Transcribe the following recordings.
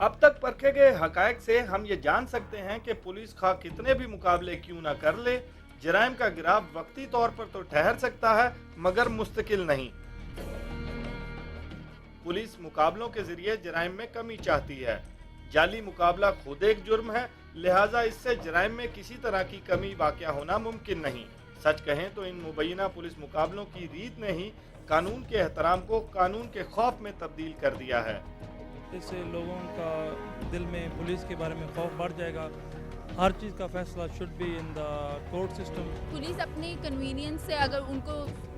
अब तक परखे गए हकायक से हम ये जान सकते हैं कि पुलिस खा कितने भी मुकाबले क्यों ना कर ले, जराइम का गिराफ वक्ती तौर पर तो ठहर सकता है मगर मुस्तकिल नहीं। पुलिस मुकाबलों के जरिए जराइम में कमी चाहती है। जाली मुकाबला खुद एक जुर्म है, लिहाजा इससे जराइम में किसी तरह की कमी वाक़या होना मुमकिन नहीं। सच कहें तो इन मुबैना पुलिस मुकाबलों की रीत ने ही कानून के एहतराम को कानून के खौफ में तब्दील कर दिया है। इससे लोगों का दिल में पुलिस के बारे में खौफ बढ़ जाएगा। हर चीज़ का फैसला should be in the court system. Police अपने कन्वीनियंस से अगर उनको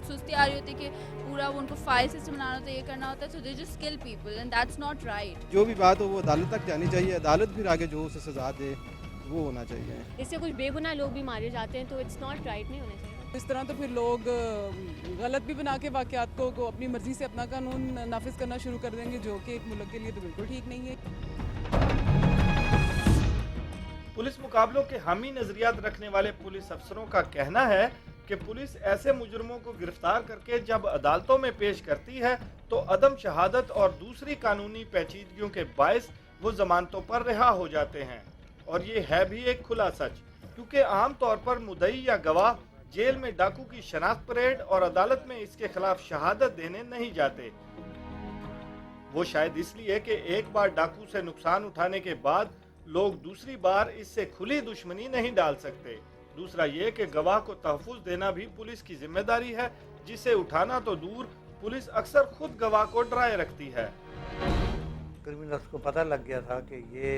सुस्ती आ रही होती है कि पूरा वो उनको फाइल सिस्टम बनाना होता है, ये करना होता है, so they just kill people and that's not right. जो भी बात हो वो अदालत तक जानी चाहिए, अदालत फिर आगे जो उसे सजा दे वो होना चाहिए। इससे कुछ बेगुनाह लोग भी मारे जाते हैं तो इट्स नॉट राइट, नहीं होना चाहिए। इस तरह तो फिर लोग गलत भी बना के वाक़यात को अपनी मर्जी से अपना कानून नाफिज करना शुरू कर देंगे, जो कि एक मुल्क के लिए तो बिल्कुल ठीक नहीं है। पुलिस मुकाबलों के हामी नजरियात रखने वाले पुलिस अफसरों का कहना है कि पुलिस ऐसे मुजरमों को गिरफ्तार करके जब अदालतों में पेश करती है तो अदम शहादत और दूसरी कानूनी पेचीदगियों के बायस वो जमानतों पर रिहा हो जाते हैं। और ये है भी एक खुला सच, क्योंकि आम तौर पर मुद्दई या गवाह जेल में डाकू की शनाख्त परेड और अदालत में इसके खिलाफ शहादत देने नहीं जाते। वो शायद इसलिए कि एक बार डाकू से नुकसान उठाने के बाद लोग दूसरी बार इससे खुली दुश्मनी नहीं डाल सकते। दूसरा ये कि गवाह को तहफ़्फ़ुज़ देना भी पुलिस की जिम्मेदारी है, जिसे उठाना तो दूर पुलिस अक्सर खुद गवाह को डराए रखती है। क्रिमिनल्स को पता लग गया था कि ये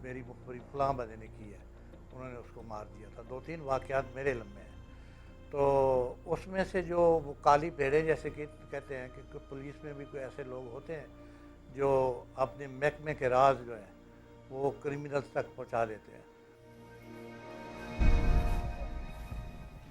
मेरी मुखबरी फलां बंदे ने की है, उन्होंने उसको मार दिया था। 2-3 वाक़यात मेरे लम्बे हैं। तो उसमें से जो वो काली भेड़ें जैसे कि कहते हैं कि पुलिस में भी कोई ऐसे लोग होते हैं जो अपने महकमे के राज जो हैं वो क्रिमिनल्स तक पहुंचा देते हैं।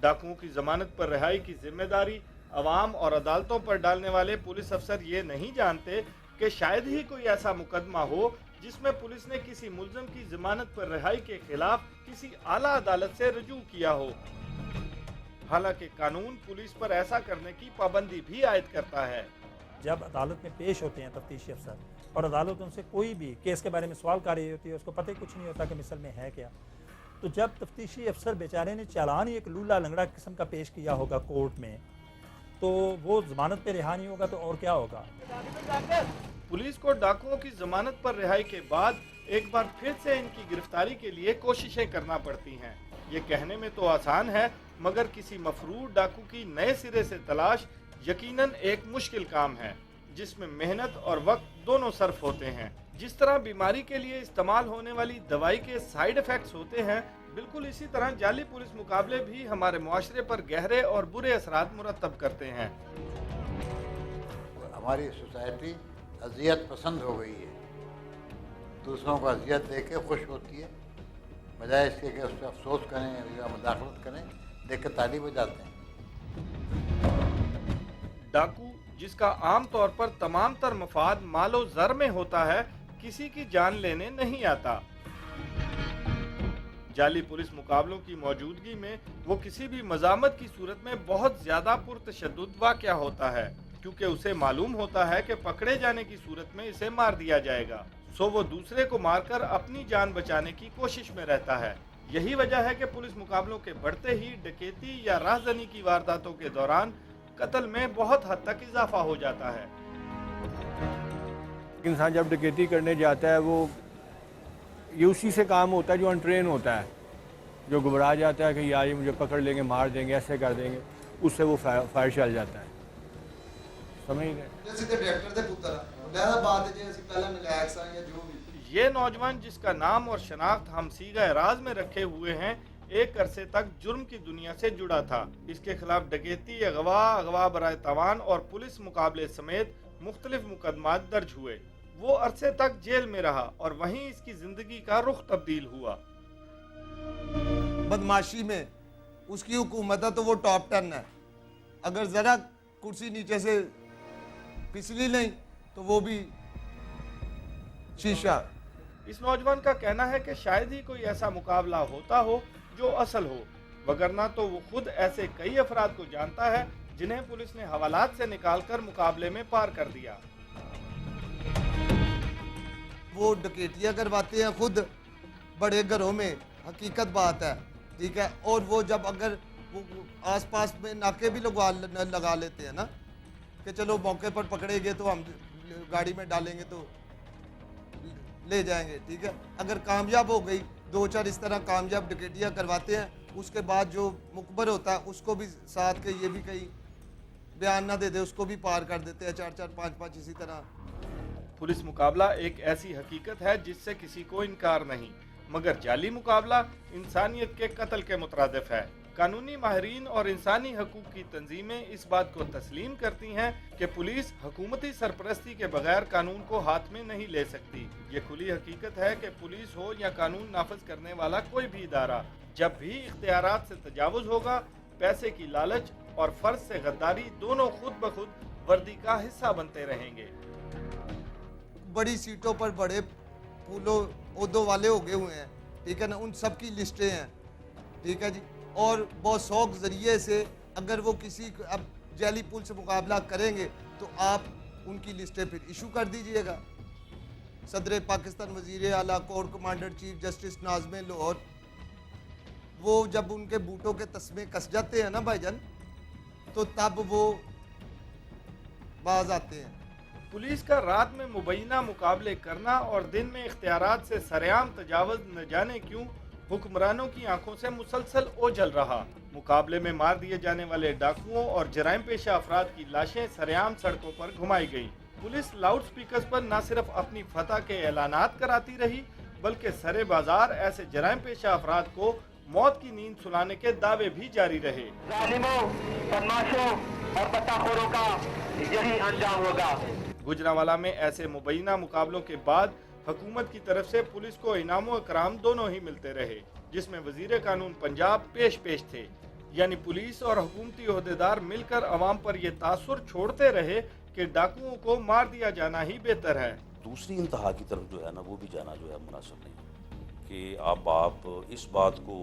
डाकुओं की जमानत पर रिहाई की जिम्मेदारी अवाम और अदालतों पर डालने वाले पुलिस अफसर ये नहीं जानते कि शायद ही कोई ऐसा मुकदमा हो जिसमें पुलिस ने किसी मुल्ज़िम की जमानत पर रिहाई के खिलाफ किसी आला अदालत से रुजू किया हो। हालांकि कानून पुलिस पर ऐसा करने की पाबंदी भी आयद करता है। जब अदालत में पेश होते हैं तफ्तीशी अफसर और अदालत उनसे कोई भी केस के बारे में सवाल कर रही होती है, उसको पता ही कुछ नहीं होता कि मिसल में है क्या, तो जब तफ्तीशी अफसर बेचारे ने चालान ही एक लूला लंगड़ा किस्म का पेश किया होगा कोर्ट में, तो वो जमानत पे रिहा नहीं होगा तो और क्या होगा। पुलिस को डाकुओं की जमानत पर रिहाई के बाद एक बार फिर से इनकी गिरफ्तारी के लिए कोशिशें करना पड़ती हैं। ये कहने में तो आसान है, मगर किसी मफरूर डाकू की नए सिरे से तलाश यकीनन एक मुश्किल काम है, जिसमें मेहनत और वक्त दोनों सर्फ होते हैं। जिस तरह बीमारी के लिए इस्तेमाल होने वाली दवाई के साइड इफेक्ट्स होते हैं, बिल्कुल इसी तरह जाली पुलिस मुकाबले भी हमारे मुआशरे पर गहरे और बुरे असरात मुरतब करते हैं। हमारी सोसाइटी अजियत पसंद हो गई है, दूसरों को अजियत देख के खुश होती है, बजाय इसके कि उस पर अफसोस करें या मुदाखलत करें, देख कर ताली बजाते हैं। डाकू जिसका आम तौर पर तमाम तर मफाद मालो जर में होता है, किसी की जान लेने नहीं आता। जाली पुलिस मुकाबलों की मौजूदगी में वो किसी भी मजामत की सूरत में बहुत ज्यादा पुरतशद्दुद वाक़या होता है, क्योंकि उसे मालूम होता है कि पकड़े जाने की सूरत में इसे मार दिया जाएगा। सो वो दूसरे को मारकर अपनी जान बचाने की कोशिश में रहता है। यही वजह है कि पुलिस मुकाबलों के बढ़ते ही डकैती या राहजनी की वारदातों के दौरान कत्ल में बहुत हद तक इजाफा हो जाता है। इंसान जब डकैती करने जाता है वो ये उसी से काम होता है जो अनट्रेन होता है, जो घबरा जाता है कि यार ये मुझे पकड़ लेंगे, मार देंगे, ऐसे कर देंगे, उससे वो फायर चल जाता है। समझ ये नौजवान जिसका नाम और शनाख्त हम सीगा राज में रखे हुए हैं, एक अरसे तक जुर्म की दुनिया से जुड़ा था। इसके खिलाफ डकैती, अगवा बराए तवान और पुलिस मुकाबले समेत मुख्तलिफ मुकदमात दर्ज हुए। वो अरसे तक जेल में रहा और वहीं इसकी जिंदगी का रुख तब्दील हुआ। बदमाशी में उसकी हुकूमत है तो वो टॉप 10 है, अगर जरा कुर्सी नीचे से फिसली नहीं तो वो भी शीशा। इस नौजवान का कहना है कि शायद ही कोई ऐसा मुकाबला होता हो जो असल हो, वगरना तो वो खुद ऐसे कई अफराद को जानता है जिन्हें पुलिस ने हवालात से निकालकर मुकाबले में पार कर दिया। वो डकैतियाँ करवाते हैं खुद बड़े घरों में, हकीकत बात है, ठीक है। और वो जब अगर वो आसपास में नाके भी लगा लेते हैं ना कि चलो मौके पर पकड़ेंगे तो हम गाड़ी में डालेंगे तो ले जाएंगे, ठीक है। अगर कामयाब हो गई, 2-4 इस तरह कामयाब डकैतियाँ करवाते हैं, उसके बाद जो मुकबर होता है उसको भी साथ के ये भी कहीं बयान ना दे दे उसको भी पार कर देते हैं, 4-4 5-5 इसी तरह। पुलिस मुकाबला एक ऐसी हकीकत है जिससे किसी को इनकार नहीं, मगर जाली मुकाबला इंसानियत के कत्ल के मुतरादिफ है। कानूनी माहिरीन और इंसानी हकूक की तंजीमें इस बात को तस्लीम करती हैं कि पुलिस हुकूमती सरपरस्ती के बगैर कानून को हाथ में नहीं ले सकती। ये खुली हकीकत है कि पुलिस हो या कानून नाफिज करने वाला कोई भी इदारा, जब भी इख्तियारात से तजावुज होगा, पैसे की लालच और फर्ज से गद्दारी दोनों खुद ब खुद वर्दी का हिस्सा बनते रहेंगे। बड़ी सीटों पर बड़े पुलों ओहदों वाले हो गए हुए हैं, ठीक है ना, उन सब की लिस्टें हैं, ठीक है जी। और बहुत शौक जरिए से अगर वो किसी अब जाली पुल से मुकाबला करेंगे तो आप उनकी लिस्टें फिर इशू कर दीजिएगा। सदर पाकिस्तान वज़ीर आला core commander chief justice Nazim Lahore, वो जब उनके बूटों के तस्मे कस जाते हैं ना भाईजान, तो तब वो बाज आते हैं। पुलिस का रात में मुबैना मुकाबले करना और दिन में इख्तियारात से सरेआम तजावुज न जाने क्यों हुक्मरानों की आंखों से मुसलसल ओझल रहा। मुकाबले में मार दिए जाने वाले डाकुओं और जराइम पेशा अफराद की लाशें सरेआम सड़कों पर घुमाई गई। पुलिस लाउड स्पीकर्स पर न सिर्फ अपनी फतह के ऐलानात कराती रही, बल्कि सरे बाजार ऐसे जराइम पेशा अफराद को मौत की नींद सुलाने के दावे भी जारी रहे। जालिमों, बदमाशों और बदताखोरों का यही अंजाम होगा। गुजरांवाला में ऐसे मुबैना मुकाबलों के बाद हुकूमत की तरफ से पुलिस को इनाम और इकराम दोनों ही मिलते रहे, जिसमें वजीर कानून पंजाब पेश थे। यानी पुलिस और हुकूमती ओहदेदार मिलकर अवाम पर ये तासुर छोड़ते रहे कि डाकुओं को मार दिया जाना ही बेहतर है। दूसरी इंतहा की तरफ जो है ना, वो भी जाना जो है मुनासिब नहीं कि अब आप इस बात को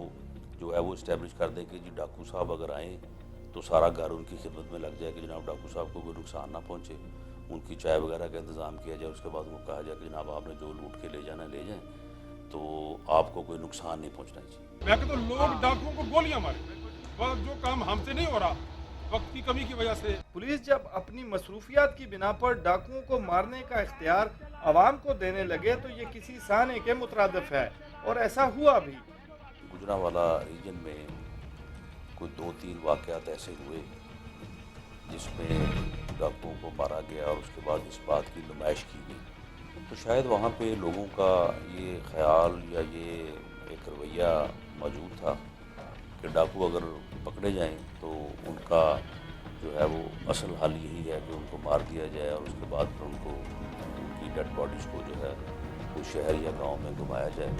जो है वो इस्टेब्लिश कर दें कि जी डाकू साहब अगर आएँ तो सारा घर उनकी खिदमत में लग जाए कि जनाब डाकू साहब को कोई नुकसान ना पहुँचे, उनकी चाय वगैरह का इंतज़ाम किया जाए, उसके बाद वो कहा जाए कि जनाब आपने जो लूट के ले जाना ले जाएं, तो आपको कोई नुकसान नहीं पहुंचना चाहिए। मैं तो लोग डाकुओं को गोलियां मारे, जो काम हमसे नहीं हो रहा वक्त की कमी की वजह से। पुलिस जब अपनी मसरूफियात की बिना पर डाकुओं को मारने का इख्तियार आवाम को देने लगे तो ये किसी साने के मुतरादिफ है, और ऐसा हुआ भी। गुजरांवाला रीजन में कोई 2-3 वाक़यात ऐसे हुए जिसमें डाकुओं को मारा गया और उसके बाद इस बात की नुमाइश की गई, तो शायद वहाँ पे लोगों का ये ख्याल या ये एक रवैया मौजूद था कि डाकू अगर पकड़े जाएं तो उनका जो है वो असल हल यही है कि उनको मार दिया जाए और उसके बाद फिर उनको उनकी डेड बॉडीज़ को जो है कोई शहर या गांव में घुमाया जाए।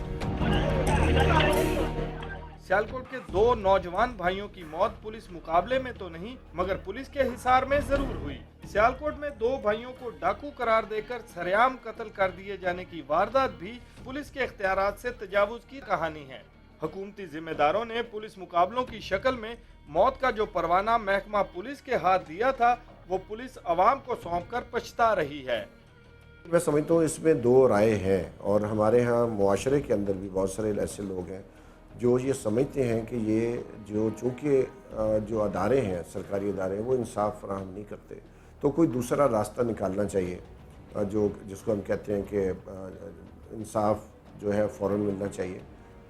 सियालकोट के 2 नौजवान भाइयों की मौत पुलिस मुकाबले में तो नहीं मगर पुलिस के हिसार में जरूर हुई। सियालकोट में 2 भाइयों को डाकू करार देकर सरेआम कत्ल कर दिए जाने की वारदात भी पुलिस के इख्तियारात से तजावुज की कहानी है। हुकूमती जिम्मेदारों ने पुलिस मुकाबलों की शक्ल में मौत का जो परवाना महकमा पुलिस के हाथ दिया था, वो पुलिस अवाम को सौंप कर पछता रही है। मैं समझता हूँ इसमें 2 राय हैं, और हमारे यहाँ मुआशरे के अंदर भी बहुत सारे ऐसे लोग हैं जो ये समझते हैं कि ये जो चूँकि जो अदारे हैं, सरकारी अदारे हैं, वो इंसाफ फराहम नहीं करते, तो कोई दूसरा रास्ता निकालना चाहिए, जो जिसको हम कहते हैं कि इंसाफ जो है फ़ौरन मिलना चाहिए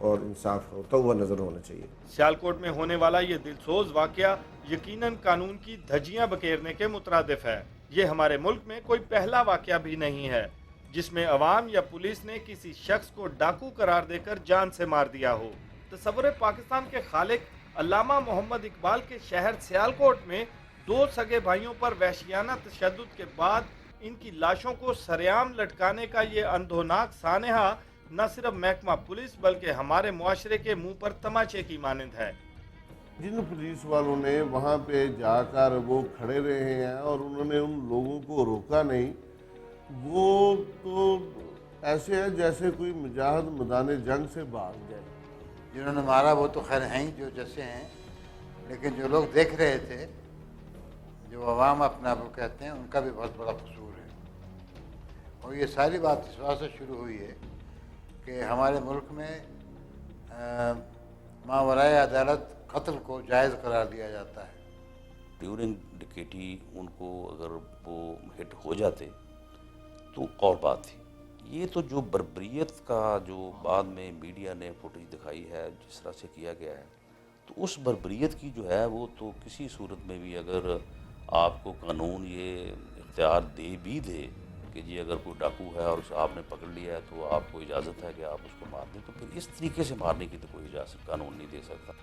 और इंसाफ होता हुआ नज़र होना चाहिए। सियालकोट में होने वाला ये दिलसोज वाक़या यकीनन कानून की धज्जियां बखेरने के मुतरादिफ है। ये हमारे मुल्क में कोई पहला वाक़या भी नहीं है जिसमें अवाम या पुलिस ने किसी शख्स को डाकू करार देकर जान से मार दिया हो। तस्वुर पाकिस्तान के खालिक अल्लामा मोहम्मद इकबाल के शहर सियालकोट में 2 सगे भाइयों पर वहशियाना तशद्दुद के बाद इनकी लाशों को सरेआम लटकाने का ये अंधोनाक सानेहा न सिर्फ महकमा पुलिस बल्कि हमारे मुआशरे के मुंह पर तमाचे की मानंद है। जिन पुलिस वालों ने वहाँ पे जाकर वो खड़े रहे हैं और उन्होंने उन लोगों को रोका नहीं, वो तो ऐसे है जैसे कोई मुजाहिद मैदान जंग से भाग जाए। जिन्होंने मारा वो तो खैर हैं ही जो जैसे हैं, लेकिन जो लोग देख रहे थे, जो अवाम अपने आप को कहते हैं, उनका भी बहुत बड़ा कसूर है। और ये सारी बात इस बात से शुरू हुई है कि हमारे मुल्क में मावराए अदालत कत्ल को जायज़ करार दिया जाता है। ड्यूरिंग डिकेटी उनको अगर वो हिट हो जाते तो और बात थी। ये तो जो बर्बरियत का जो बाद में मीडिया ने फुटेज दिखाई है, जिस तरह से किया गया है, तो उस बर्बरियत की जो है वो तो किसी सूरत में भी अगर आपको कानून ये इख्तियार दे भी दे कि जी अगर कोई डाकू है और उसे आपने पकड़ लिया है तो आपको इजाज़त है कि आप उसको मार दें, तो फिर इस तरीके से मारने की तो कोई इजाज़त कानून नहीं दे सकता।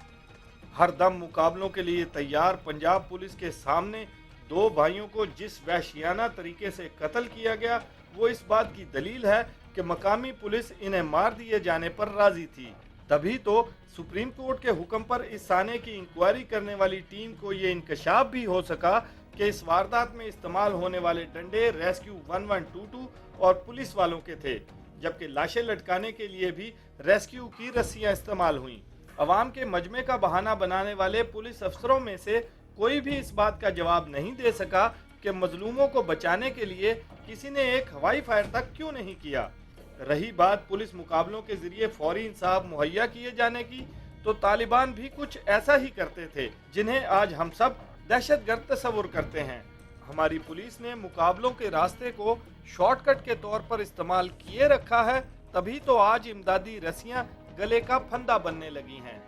हर दम मुकाबलों के लिए तैयार पंजाब पुलिस के सामने दो भाइयों को जिस वहशियाना तरीके से कत्ल किया गया, वो इस बात की दलील है कि मकामी पुलिस इन्हें मार दिए जाने पर राजी थी। तभी तो सुप्रीम कोर्ट के हुक्म पर इस साने की इंक्वायरी करने वाली टीम को ये इंकशाफ भी हो सका कि इस वारदात में इस्तेमाल होने वाले डंडे रेस्क्यू 1122 और पुलिस वालों के थे, जबकि लाशें लटकाने के लिए भी रेस्क्यू की रस्सियां इस्तेमाल हुईं। अवाम के मजमे का बहाना बनाने वाले पुलिस अफसरों में से कोई भी इस बात का जवाब नहीं दे सका कि मजलूमों को बचाने के लिए किसी ने एक हवाई फायर तक क्यों नहीं किया। रही बात पुलिस मुकाबलों के जरिए फौरी इंसाफ मुहैया किए जाने की, तो तालिबान भी कुछ ऐसा ही करते थे जिन्हें आज हम सब दहशतगर्द तस्वुर करते हैं। हमारी पुलिस ने मुकाबलों के रास्ते को शॉर्टकट के तौर पर इस्तेमाल किए रखा है, तभी तो आज इमदादी रस्सियां गले का फंदा बनने लगी हैं।